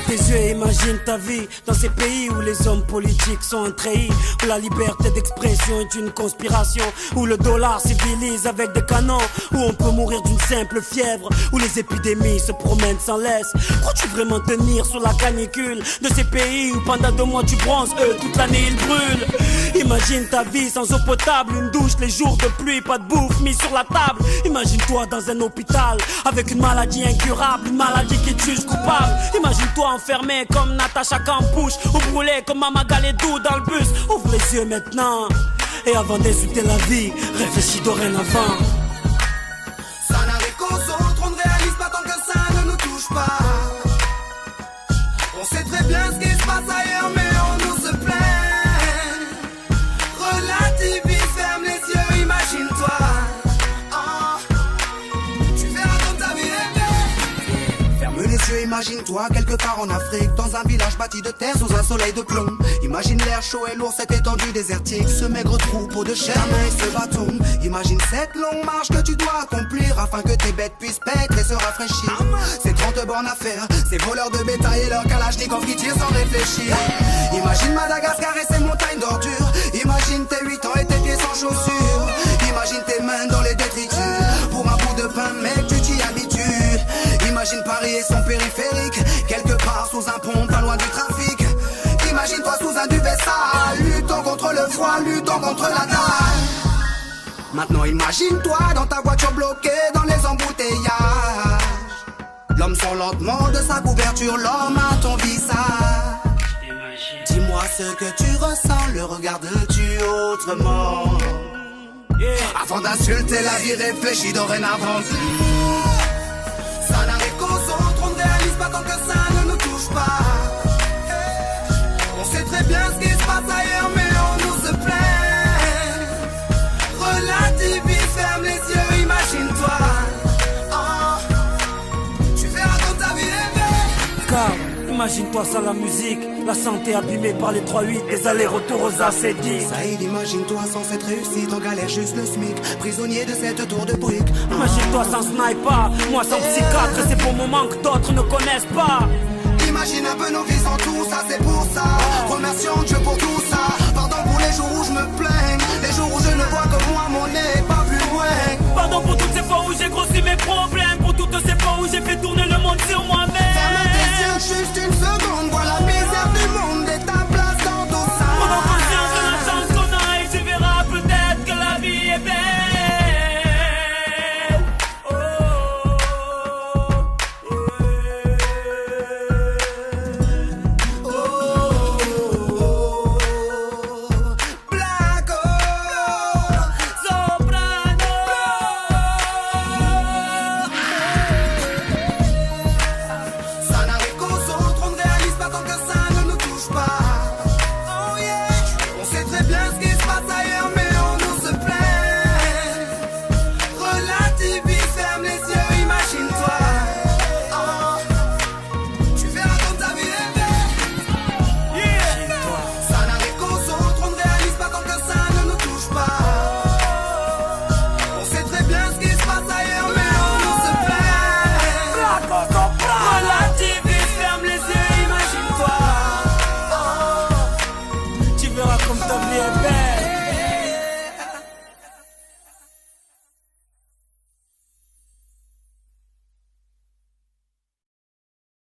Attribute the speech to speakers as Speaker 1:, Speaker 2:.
Speaker 1: tes yeux et imagine ta vie dans ces pays où les hommes politiques sont un treillis, où la liberté d'expression est une conspiration, où le dollar civilise avec des canons, où on peut mourir d'une simple fièvre, où les épidémies se promènent sans laisse. Crois-tu vraiment tenir sur la canicule de ces pays où pendant 2 mois tu bronzes, eux toute l'année ils brûlent? Imagine ta vie sans eau potable, une douche les jours de pluie, pas de bouffe mise sur la table. Imagine-toi dans un hôpital avec une maladie incurable, une maladie qui te juge coupable. Imagine-toi enfermé comme Natacha Campouche, ou brûlé comme Mama Galedou dans le bus. Ouvre les yeux maintenant, et avant d'insulter la vie, réfléchis dorénavant.
Speaker 2: Ça n'arrive qu'aux autres, on ne réalise pas tant que ça ne nous touche pas. On sait très bien ce qui se passe ailleurs, mais on nous se plaint. Relativise, ferme les yeux, imagine-toi. Tu verras comme ta vie est belle. Ferme les yeux, imagine-toi quelque part en Afrique, dans un village bâti de terre sous un soleil de plomb. Imagine l'air chaud et lourd, cette étendue désertique, ce maigre troupeau de chair et ce bâton. Imagine cette longue marche que tu dois accomplir afin que tes bêtes puissent paître et se rafraîchir. Ces 30 bornes à faire, ces voleurs de bétail et leurs kalachnikov qui tirent sans réfléchir. Imagine Madagascar et ses montagnes d'ordures. Imagine tes 8 ans et tes pieds sans chaussures. Imagine tes mains dans les détritus pour un bout de pain, mec, tu t'y habitues. Imagine Paris et son périphérique, quelque part sous un pont, pas loin du trafic. Imagine-toi sous un duvet sale, luttons contre le froid, luttons contre la dalle. Maintenant imagine-toi dans ta voiture bloquée dans les embouteillages. L'homme sort lentement de sa couverture, l'homme à ton visage. Dis-moi ce que tu ressens, le regardes-tu autrement? Avant d'insulter la vie, réfléchis dorénavant. Ça n'arrive qu'aux autres, on ne réalise pas tant que ça ne nous touche pas. On sait très bien ce qui se passe ailleurs, mais on nous se plaint. Relativise, ferme les yeux, imagine-toi. Tu verras comme ta vie est belle.
Speaker 1: Car imagine-toi sans la musique, la santé abîmée par les 3-8, les allers-retours aux AC10.
Speaker 2: Saïd, imagine-toi sans cette réussite, en galère juste le SMIC, prisonnier de cette tour de briques.
Speaker 1: Imagine-toi sans sniper, moi sans psychiatre, ces bons moments que d'autres ne connaissent pas.
Speaker 2: Imagine un peu nos vies sans tout ça, c'est pour ça. Remercions Dieu pour tout ça. Pardon pour les jours où je me plains, les jours où je ne vois que moi, mon nez pas plus loin.
Speaker 1: Pardon pour toutes ces fois où j'ai grossi mes problèmes.